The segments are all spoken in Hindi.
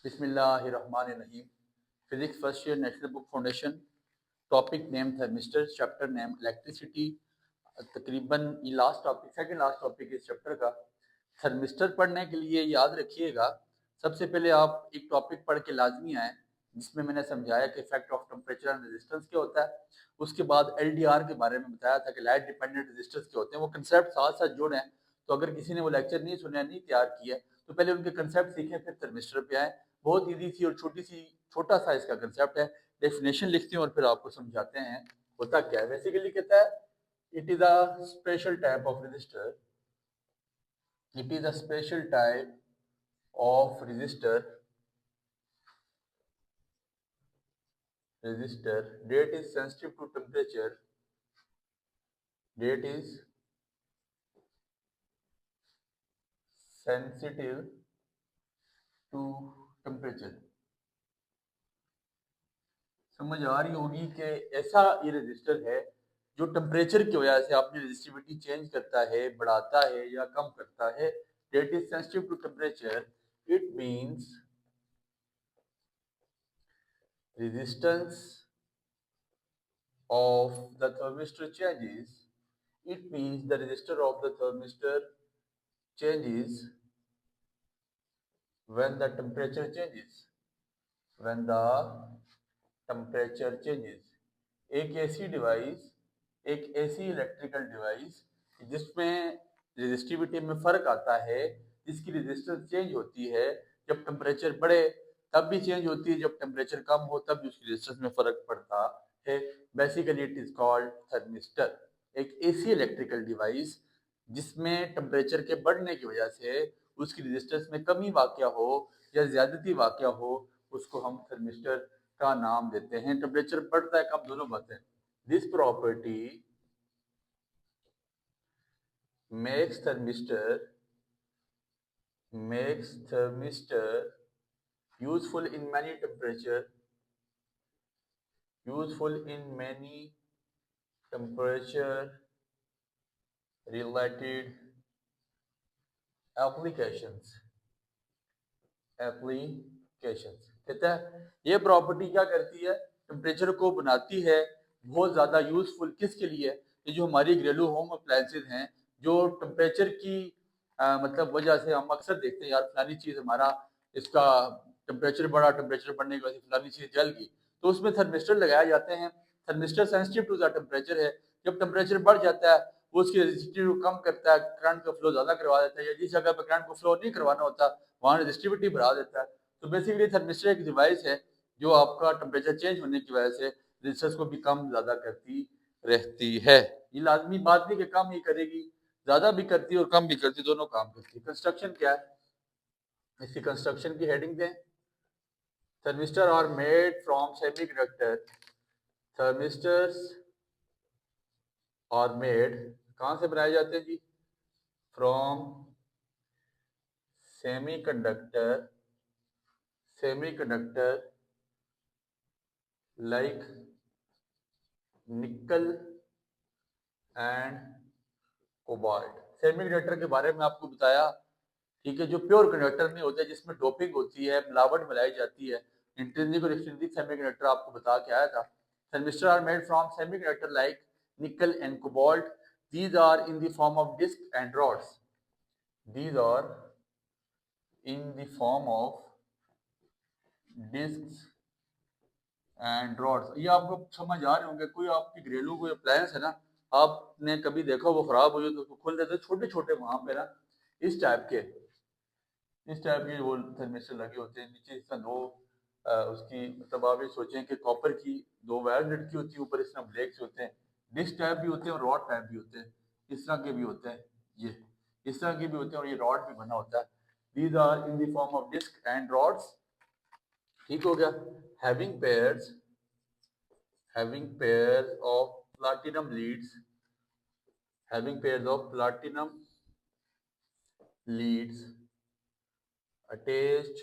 बिस्मिल्लाहिर्रहमानिर्रहीम। Physics first year national book foundation. Topic name thermistor, chapter name electricity. तकरीबन ये last topic, second last topic इस चैप्टर का। थर्मिस्टर पढ़ने के लिए याद रखिएगा, सबसे पहले आप एक टॉपिक पढ़ के लाजमी आए जिसमें मैंने समझाया कि effect of temperature and resistance क्या होता है। उसके बाद एलडीआर के बारे में बताया था कि लाइट डिपेंडेंट रेजिस्टर्स क्या होते हैं। वो कंसेप्ट साथ साथ जोड़े हैं, तो अगर किसी ने वो लेक्चर नहीं सुना, नहीं तैयार किया तो पहले उनके कंसेप्ट सीखें, फिर थर्मिस्टर पे आए। बहुत ईजी सी और छोटा सा इसका कंसेप्ट है। डेफिनेशन लिखते हैं और फिर आपको समझाते हैं होता क्या है। बेसिकली कहता है it is a special type of register, it is a special type of resistor that is sensitive to temperature, that is sensitive to temperature। समझ आ रही होगी कि ऐसा ये रजिस्टर है जो टेम्परेचर की वजह से अपनी रेजिस्टिविटी चेंज करता है, बढ़ाता है या कम करता है। that is sensitive to temperature, it means resistance of the thermistor changes, it means the resistor of the thermistor changes when the temperature changes, when the temperature changes। एक ऐसी डिवाइस, एक ऐसी इलेक्ट्रिकल डिवाइस जिसमें रेजिस्टिविटी में फर्क आता है, जिसकी रेजिस्टेंस चेंज होती है जब टेम्परेचर बढ़े, तब भी चेंज होती है जब टेम्परेचर कम हो, तब भी उसकी रेजिस्टेंस में फर्क पड़ता है। Basically it is called thermistor. एक ऐसी इलेक्ट्रिकल डिवाइस जिसमें टेम्परेचर के बढ़ने की वजह से उसकी रेजिस्टेंस में कमी वाक़या हो या ज्यादती वाक़या हो, उसको हम थर्मिस्टर का नाम देते हैं। टेम्परेचर बढ़ता है कम, दोनों बातें। This property makes thermistor useful in many temperature related applications। कहता है ये प्रॉपर्टी क्या करती है, टेम्परेचर को बनाती है बहुत ज्यादा यूजफुल। किसके लिए? ये जो हमारी घरेलू होम अप्लायंसेज हैं, जो टेम्परेचर की मतलब वजह से हम अक्सर देखते हैं यार फलानी चीज हमारा इसका टेम्परेचर बढ़ा, टेम्परेचर बढ़ने की वजह से फलानी चीज जल गई, तो उसमें थर्मिस्टर लगाए जाते हैं। Thermistor sensitive to the temperature है। जब टेम्परेचर बढ़ जाता है वो उसकी रेजिस्टिविटी को कम करता है, करंट का फ्लो ज्यादा करवा देता है, या जिस जगह पर करंट को फ्लो नहीं करवाना होता वहां रेजिस्टिविटी बढ़ा देता है। तो बेसिकली थर्मिस्टर एक डिवाइस है जो आपका टेम्परेचर चेंज होने की वजह से रेजिस्टेंस को भी कम ज्यादा करती रहती है। ये लाजमी बात नहीं कि कम ही करेगी, ज्यादा भी करती है और कम भी करती है, दोनों काम करती है। कंस्ट्रक्शन क्या है, इसकी कंस्ट्रक्शन की हेडिंग दें। Thermistor are made from semiconductor. Thermistors are made, कहाँ से बनाए जाते हैं जी? From semiconductor like nickel and cobalt. Semiconductor के बारे में आपको बताया, ठीक है, जो प्योर कंडक्टर नहीं होते, जिसमें डोपिंग होती है, मिलावट मिलाई जाती है। इंट्रिंसिक और एक्सट्रिंसिक सेमीकंडक्टर आपको बता के आया था। Thermistor are made from semiconductor like nickel and cobalt. These are in the form of disc and rods. These are in the form of disc and rods. ये आपको समझ आ रहे होंगे। कोई आपकी घरेलू कोई अप्लायंस है ना, आपने कभी देखा वो खराब हो जाए तो उसको खोल देते, छोटे छोटे वहां पे ना इस टाइप के वो थर्मिस्टर लगे होते हैं। नीचे इस तरह दो उसकी मतलब आप ये सोचें कि कॉपर की दो वायर लटकी होती है, ऊपर इस तरह ब्लेड्स होते हैं। डिस्क टाइप भी होते हैं और रॉड टाइप भी होते हैं। इस तरह के भी होते हैं, ये इस तरह के भी होते हैं, और ये रॉड भी बना होता है। These are in the form of disc and rods. ठीक हो गया। Having pairs of platinum leads, attached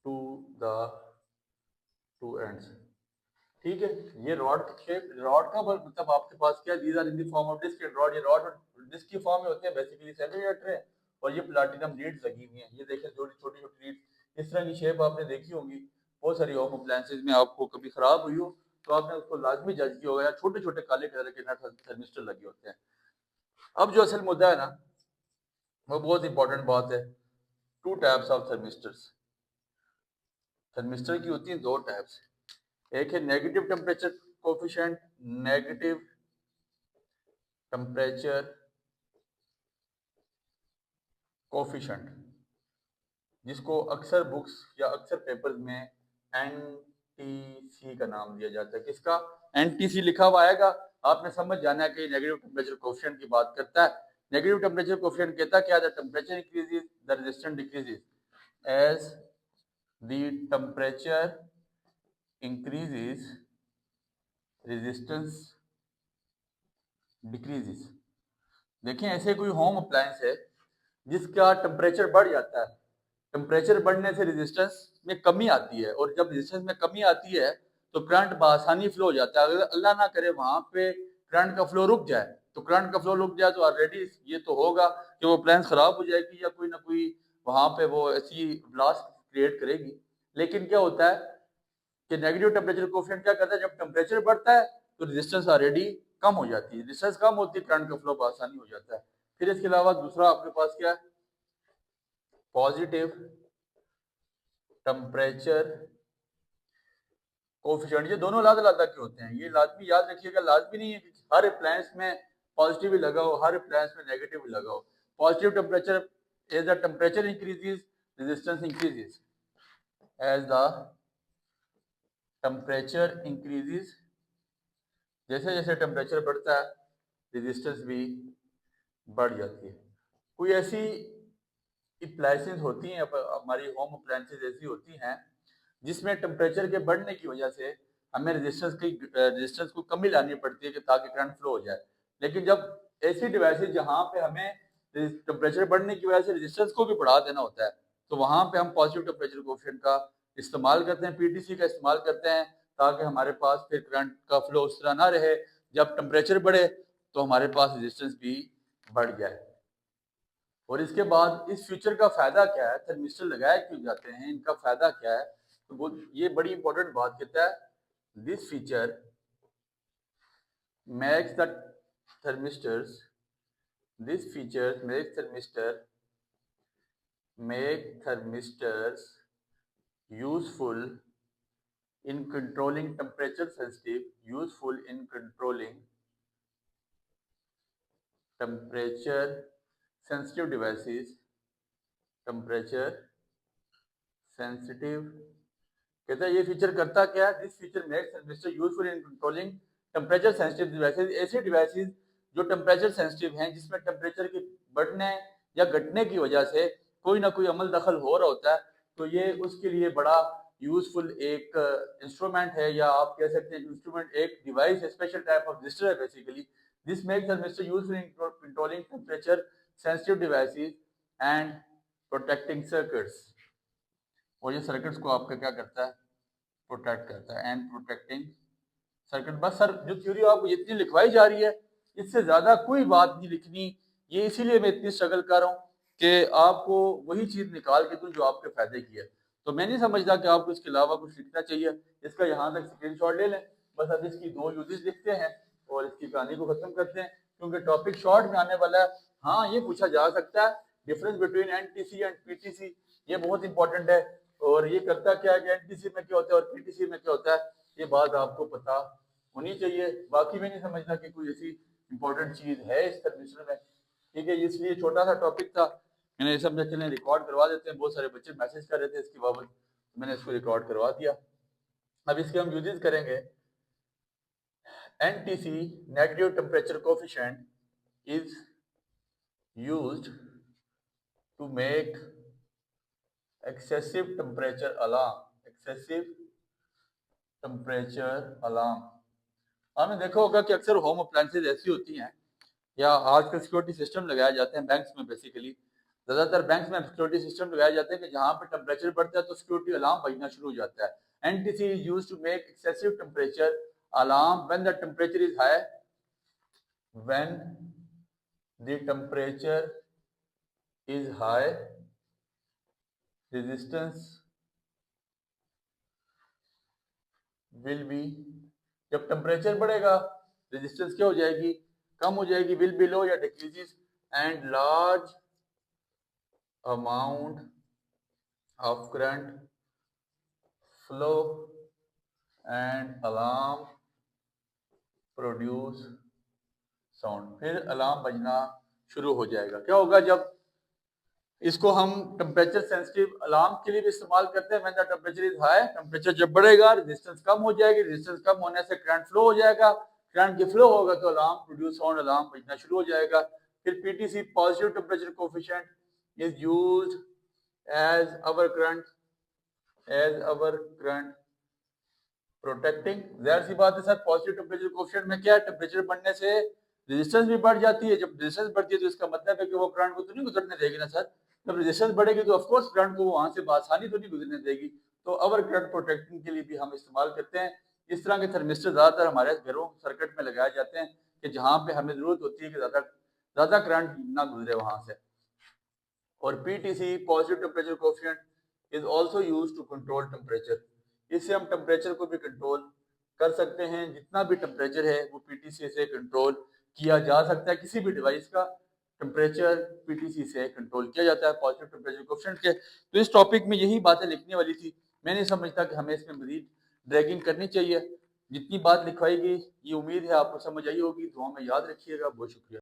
to the two ends। ठीक है, ये रॉड की शेप, रॉड का मतलब आपके पास क्या, these are in the form of disc and rod. ये रॉड और डिस्क की फॉर्म में होते हैं। बेसिकली सेमीकंडक्टर है और ये प्लाटिनम लीड्स लगी हुई हैं। ये देखें छोटी छोटी लीड्स, इस तरह की शेप आपने देखी होंगी बहुत सारी होम अप्लायंसेज में। आपको कभी खराब हुई हो तो आपने उसको लाजमी जज किया होगा, या छोटे छोटे काले कलर के थर्मिस्टर लगे होते हैं। अब जो असल मुद्दा है ना, वो बहुत इंपॉर्टेंट बात है। Two types of thermistors. Thermistor की होती हैं दो टाइप्स। एक है negative temperature coefficient, negative temperature coefficient, जिसको अक्सर बुक्स या अक्सर पेपर्स में एनटीसी का नाम दिया जाता है। किसका? एनटीसी लिखा हुआ आएगा, आपने समझ जाना है कि नेगेटिव टेम्परेचर कोफिशिएंट की बात करता है। नेगेटिव टेम्परेचर कोफिशिएंट कहता है क्या? The temperature increases the resistance decreases. As the temperature increases resistance decreases. देखें, ऐसे कोई होम अप्लायंस है जिसका टेम्परेचर बढ़ जाता है, टेम्परेचर बढ़ने से रेजिस्टेंस में कमी आती है, और जब रेजिस्टेंस में कमी आती है तो करंट बआसानी फ्लो हो जाता है। अगर अल्लाह ना करे वहां पे करंट का फ्लो रुक जाए, तो करंट का फ्लो रुक जाए तो ऑलरेडी ये तो होगा कि वो अप्लायंस खराब हो जाएगी, या कोई ना कोई वहां पे वो ऐसी ब्लास्ट क्रिएट करेगी। लेकिन क्या होता है कि नेगेटिव टेम्परेचर कोफिशिएंट क्या करता है, जब टेम्परेचर बढ़ता है तो रेजिस्टेंस ऑलरेडी कम हो जाती है, रेजिस्टेंस कम होती है, करंट का फ्लो आसानी हो जाता है। फिर इसके अलावा दूसरा आपके पास क्या है? Positive temperature coefficient. ये दोनों अलग अलग के होते हैं, ये लाजमी याद रखिएगा। लाजमी नहीं है कि हर अप्लायंस में पॉजिटिव भी लगा हो, हर अप्लायंस में नेगेटिव भी लगा हो। Positive temperature, as the temperature increases resistance increases. As the temperature increases, जैसे जैसे टेम्परेचर बढ़ता है रेजिस्टेंस भी बढ़ जाती है। कोई ऐसी अप्लायंसेज होती हैं, हमारी होम अप्लायंसेज ऐसी होती हैं जिसमें टेम्परेचर के बढ़ने की वजह से हमें रेजिस्टेंस को कमी लानी पड़ती है कि ताकि करंट फ्लो हो जाए। लेकिन जब ऐसी डिवाइसेज जहां पे हमें टेम्परेचर बढ़ने की वजह से रेजिस्टेंस को भी बढ़ा देना होता है, तो वहां पे हम पॉजिटिव टेम्परेचर कोफिशिएंट का इस्तेमाल करते हैं, पीटीसी का इस्तेमाल करते हैं, ताकि हमारे पास फिर करंट का फ्लो उस तरह ना रहे। जब टेम्परेचर बढ़े तो हमारे पास रेजिस्टेंस भी बढ़ जाए। और इसके बाद इस फीचर का फायदा क्या है, थर्मिस्टर लगाए क्यों जाते हैं, इनका फायदा क्या है? तो वो ये बड़ी इंपॉर्टेंट बात कहता है। This feature makes the thermistors this features make thermistors useful in controlling temperature sensitive useful in controlling temperature sensitive devices temperature sensitive। कहता है ये फीचर करता क्या है? This feature makes thermistor useful in controlling temperature sensitive devices. ऐसे डिवाइसेज जो टेम्परेचर सेंसिटिव हैं, जिसमें टेम्परेचर के बढ़ने या घटने की वजह से कोई ना कोई अमल दखल हो रहा होता है, तो ये उसके लिए बड़ा यूजफुल एक इंस्ट्रूमेंट है, या आप कह सकते हैं इंस्ट्रूमेंट, एक डिवाइस है, स्पेशल टाइप ऑफ रजिस्टर है basically. This makes thermistor useful in controlling temperature sensitive devices and protecting circuits. और ये सर्किट्स को आपका क्या करता है? प्रोटेक्ट करता है। And protecting circuit. बस सर, जो थ्योरी आपको इतनी लिखवाई जा रही है, इससे ज्यादा कोई बात नहीं लिखनी। ये इसीलिए मैं इतनी स्ट्रगल कर रहा हूँ कि आपको वही चीज निकाल के दूं जो आपके फायदे की है। तो मैं नहीं समझता कि आपको इसके अलावा कुछ लिखना चाहिए। इसका यहाँ तक स्क्रीनशॉट ले लें, बस अब इसकी दो यूजेस लिखते हैं और इसकी कहानी को खत्म करते हैं, क्योंकि टॉपिक शॉर्ट में आने वाला है। हाँ, ये पूछा जा सकता है difference between NTC and PTC, ये बहुत इंपॉर्टेंट है। और ये करता क्या है कि एनटीसी में क्या होता है और पीटीसी में क्या होता है, ये बात आपको पता होनी चाहिए। बाकी मैं नहीं समझता कि कोई ऐसी इंपॉर्टेंट चीज है इस थर्मिस्टर में। ठीक है, इसलिए छोटा सा टॉपिक था, मैंने समझा चलें रिकॉर्ड करवा देते हैं। बहुत सारे बच्चे मैसेज कर रहे थे इसकी बाबत, मैंने इसको रिकॉर्ड करवा दिया। अब इसके हम यूजेस करेंगे। NTC negative temperature coefficient is used to make excessive temperature alarm। आपने देखा होगा कि अक्सर होम अप्लायंसेज ऐसी होती हैं, या आजकल सिक्योरिटी सिस्टम लगाए जाते हैं बैंक्स में। बेसिकली ज्यादातर बैंक्स में सिक्योरिटी सिस्टम लगाए जाते हैं कि जहां पे टेम्परेचर बढ़ता है तो सिक्योरिटी अलार्म बजना शुरू हो जाता है। NTC is used to make excessive temperature alarm when the temperature is high, when the temperature is high, resistance will be, जब टेम्परेचर बढ़ेगा रेजिस्टेंस क्या हो जाएगी, कम हो जाएगी, विल बी लो या decreases, and large amount of current flow and alarm produce sound, फिर अलार्म बजना शुरू हो जाएगा। क्या होगा, जब इसको हम टेम्परेचर सेंसिटिव अलार्म के लिए भी इस्तेमाल करते हैं। When the temperature is high, temperature जब बढ़ेगा रेजिस्टेंस कम हो जाएगी, रेजिस्टेंस कम होने से करंट फ्लो हो जाएगा, करंट की फ्लो होगा तो अलार्म प्रोड्यूस साउंड, अलार्म बजना शुरू हो जाएगा। फिर PTC positive temperature coefficient is used as over current protecting. जाहिर सी बात है सर, पॉजिटिव टेम्परेचर कोफिशिएंट में क्या है, टेम्परेचर बढ़ने से रेजिस्टेंस भी बढ़ जाती है। जब रेजिस्टेंस बढ़ती है तो इसका मतलब है कि वो करंट को तो नहीं गुजरने देगी ना सर। जब रेजिस्टेंस बढ़ेगी तो ऑफ कोर्स करंट को वहां से आसानी तो नहीं गुजरने देगी। तो अवर करंट प्रोटेक्टिंग के लिए भी हम इस्तेमाल करते हैं। इस तरह के थर्मिस्टर ज्यादातर हमारे घरों सर्किट में लगाए जाते हैं कि जहां पे हमें जरूरत होती है कि ज्यादा करंट ना गुजरे वहां से। और PTC positive temperature coefficient is also used to control temperature. इससे हम टेम्परेचर को भी कंट्रोल कर सकते हैं। जितना भी टेम्परेचर है वो पीटीसी से कंट्रोल किया जा सकता है। किसी भी डिवाइस का टेम्परेचर पीटीसी से कंट्रोल किया जाता है पॉजिटिव टेम्परेचर कोफिशिएंट के। तो इस टॉपिक में यही बातें लिखने वाली थी। मैं नहीं समझता कि हमें इसमें मजीद ड्रैगिंग करनी चाहिए। जितनी बात लिखवाई गई ये उम्मीद है आपको समझ आई होगी। दुआ में याद रखिएगा। बहुत शुक्रिया।